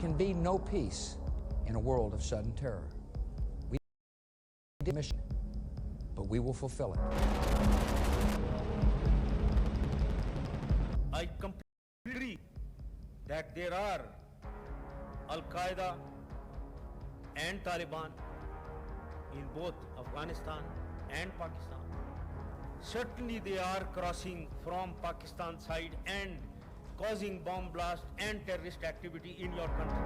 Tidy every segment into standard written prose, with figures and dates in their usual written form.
can be no peace in a world of sudden terror. We did a mission, but we will fulfill it. I completely agree that there are Al-Qaeda and Taliban in both Afghanistan and Pakistan. Certainly they are crossing from Pakistan side and causing bomb blast and terrorist activity in your country.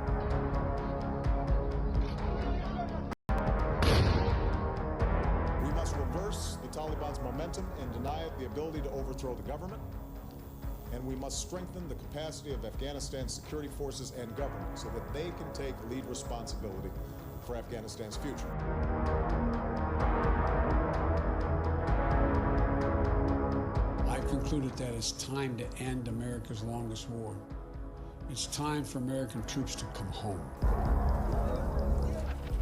We must reverse the Taliban's momentum and deny it the ability to overthrow the government. And we must strengthen the capacity of Afghanistan's security forces and government so that they can take lead responsibility for Afghanistan's future. I've concluded that it's time to end America's longest war. It's time for American troops to come home.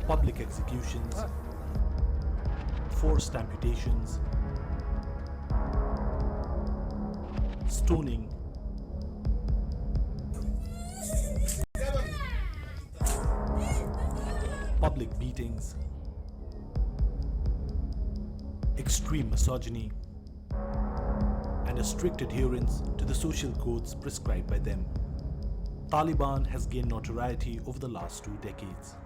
Public executions, forced amputations, stoning, public beatings, extreme misogyny, and a strict adherence to the social codes prescribed by them. Taliban has gained notoriety over the last 2 decades.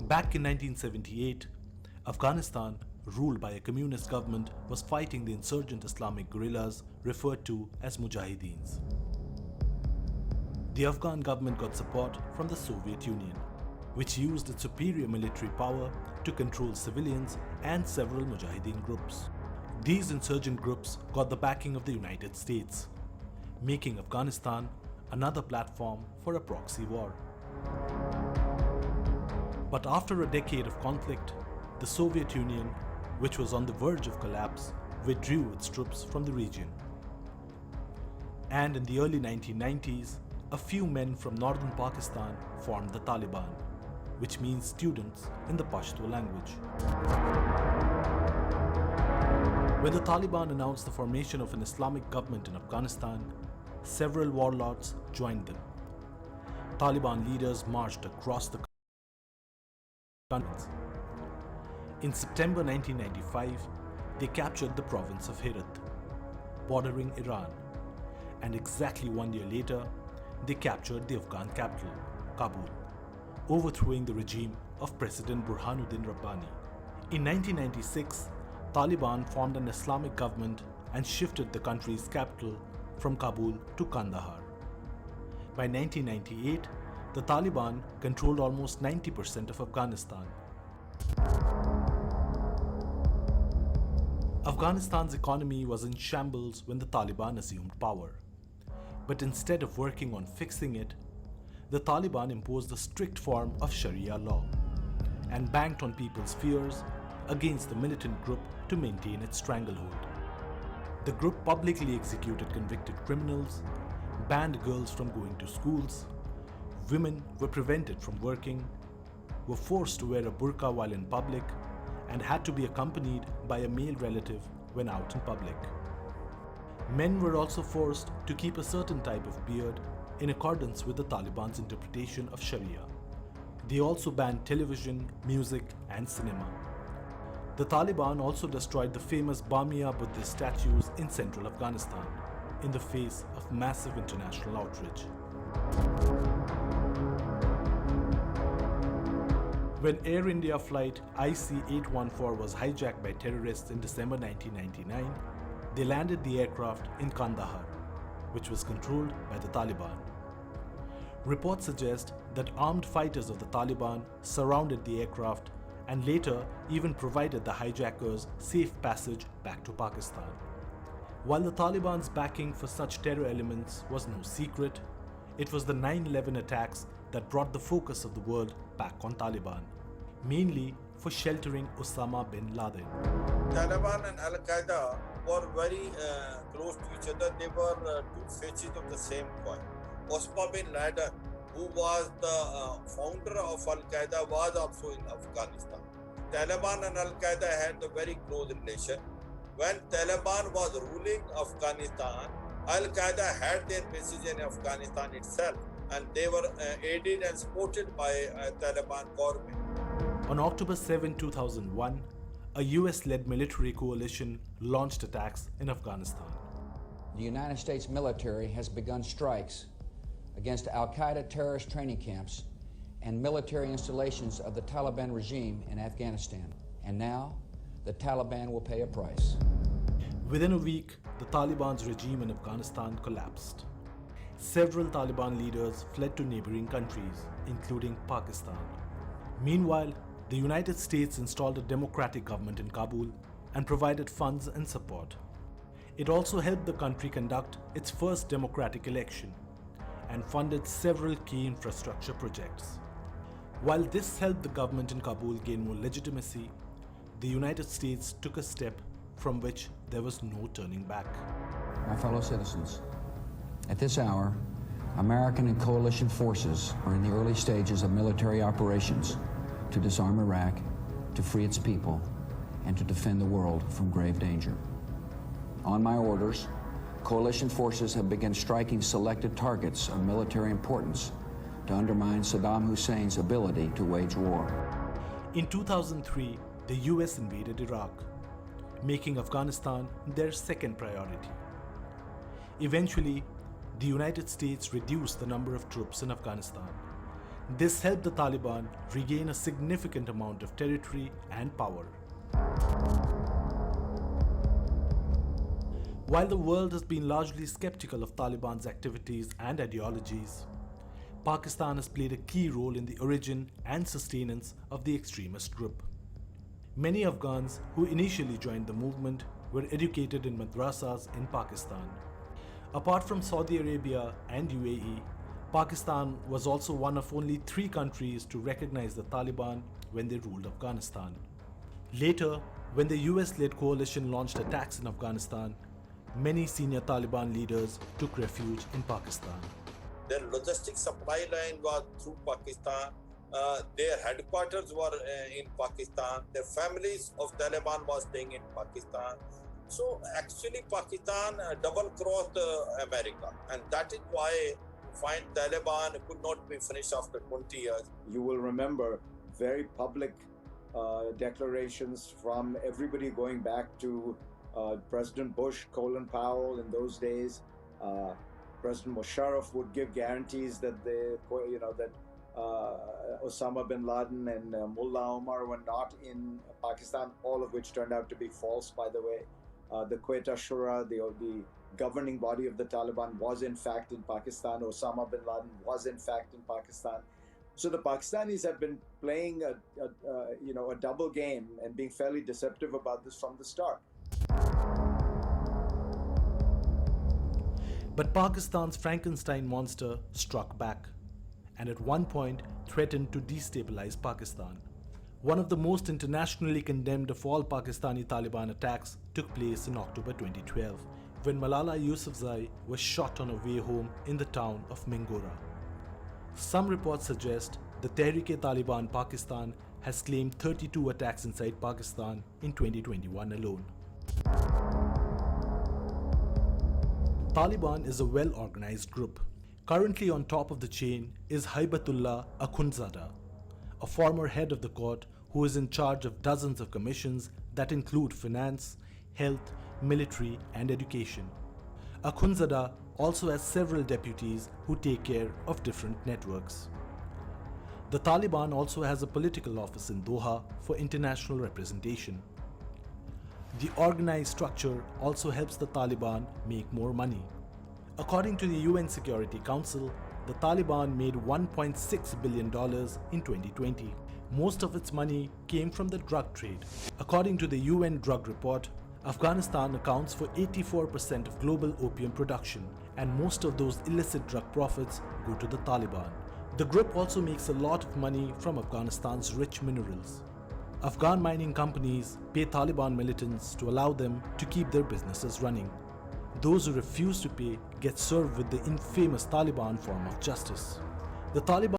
Back in 1978, Afghanistan, ruled by a communist government, was fighting the insurgent Islamic guerrillas referred to as Mujahideens. The Afghan government got support from the Soviet Union, which used its superior military power to control civilians and several Mujahideen groups. These insurgent groups got the backing of the United States, making Afghanistan another platform for a proxy war. But after a decade of conflict, the Soviet Union, which was on the verge of collapse, withdrew its troops from the region. And in the early 1990s, a few men from northern Pakistan formed the Taliban, which means students in the Pashto language. When the Taliban announced the formation of an Islamic government in Afghanistan, several warlords joined them. Taliban leaders marched across the country. In September 1995, they captured the province of Herat, bordering Iran, and exactly 1 year later, they captured the Afghan capital, Kabul, overthrowing the regime of President Burhanuddin Rabbani. In 1996, Taliban formed an Islamic government and shifted the country's capital from Kabul to Kandahar. By 1998, the Taliban controlled almost 90% of Afghanistan. Afghanistan's economy was in shambles when the Taliban assumed power. But instead of working on fixing it, the Taliban imposed a strict form of Sharia law and banked on people's fears against the militant group to maintain its stranglehold. The group publicly executed convicted criminals, banned girls from going to schools, women were prevented from working, were forced to wear a burqa while in public, and had to be accompanied by a male relative when out in public. Men were also forced to keep a certain type of beard in accordance with the Taliban's interpretation of Sharia. They also banned television, music, and cinema. The Taliban also destroyed the famous Bamia Buddhist statues in central Afghanistan in the face of massive international outrage. When Air India flight IC-814 was hijacked by terrorists in December 1999, they landed the aircraft in Kandahar, which was controlled by the Taliban. Reports suggest that armed fighters of the Taliban surrounded the aircraft and later even provided the hijackers safe passage back to Pakistan. While the Taliban's backing for such terror elements was no secret, it was the 9/11 attacks that brought the focus of the world back on Taliban, mainly for sheltering Osama bin Laden. Taliban and Al-Qaeda were very close to each other. They were two faces of the same coin. Osama bin Laden, who was the founder of Al-Qaeda, was also in Afghanistan. Taliban and Al-Qaeda had a very close relation. When Taliban was ruling Afghanistan, Al Qaeda had their bases in Afghanistan itself, and they were aided and supported by Taliban government. On October 7, 2001, a US-led military coalition launched attacks in Afghanistan. The United States military has begun strikes against Al-Qaeda terrorist training camps and military installations of the Taliban regime in Afghanistan. And now, the Taliban will pay a price. Within a week, the Taliban's regime in Afghanistan collapsed. Several Taliban leaders fled to neighboring countries, including Pakistan. Meanwhile, the United States installed a democratic government in Kabul and provided funds and support. It also helped the country conduct its first democratic election and funded several key infrastructure projects. While this helped the government in Kabul gain more legitimacy, the United States took a step from which there was no turning back. My fellow citizens, at this hour, American and coalition forces are in the early stages of military operations to disarm Iraq, to free its people, and to defend the world from grave danger. On my orders, coalition forces have begun striking selected targets of military importance to undermine Saddam Hussein's ability to wage war. In 2003, the US invaded Iraq, making Afghanistan their second priority. Eventually, the United States reduced the number of troops in Afghanistan. This helped the Taliban regain a significant amount of territory and power. While the world has been largely skeptical of Taliban's activities and ideologies, Pakistan has played a key role in the origin and sustenance of the extremist group. Many Afghans who initially joined the movement were educated in madrasas in Pakistan. Apart from Saudi Arabia and UAE, Pakistan was also one of only 3 countries to recognize the Taliban when they ruled Afghanistan. Later, when the US-led coalition launched attacks in Afghanistan, many senior Taliban leaders took refuge in Pakistan. Their logistic supply line was through Pakistan. Their headquarters were in Pakistan. Their families of Taliban was staying in Pakistan. So actually Pakistan double-crossed America, and that is why you find Taliban could not be finished after 20 years. You will remember very public declarations from everybody going back to President Bush, Colin Powell in those days. President Musharraf would give guarantees that Osama bin Laden and Mullah Omar were not in Pakistan, all of which turned out to be false, by the way. The Quetta Shura, the governing body of the Taliban, was in fact in Pakistan. Osama bin Laden was in fact in Pakistan. So the Pakistanis have been playing a double game and being fairly deceptive about this from the start. But Pakistan's Frankenstein monster struck back, and at one point threatened to destabilize Pakistan. One of the most internationally condemned of all Pakistani Taliban attacks took place in October 2012, when Malala Yousafzai was shot on her way home in the town of Mingora. Some reports suggest the Tehreek-e-Taliban Pakistan has claimed 32 attacks inside Pakistan in 2021 alone. Taliban is a well-organized group. Currently on top of the chain is Haibatullah Akhundzada, a former head of the court who is in charge of dozens of commissions that include finance, health, military, and education. Akhundzada also has several deputies who take care of different networks. The Taliban also has a political office in Doha for international representation. The organized structure also helps the Taliban make more money. According to the UN Security Council, the Taliban made $1.6 billion in 2020. Most of its money came from the drug trade. According to the UN drug report, Afghanistan accounts for 84% of global opium production, and most of those illicit drug profits go to the Taliban. The group also makes a lot of money from Afghanistan's rich minerals. Afghan mining companies pay Taliban militants to allow them to keep their businesses running. Those who refuse to pay get served with the infamous Taliban form of justice. The Taliban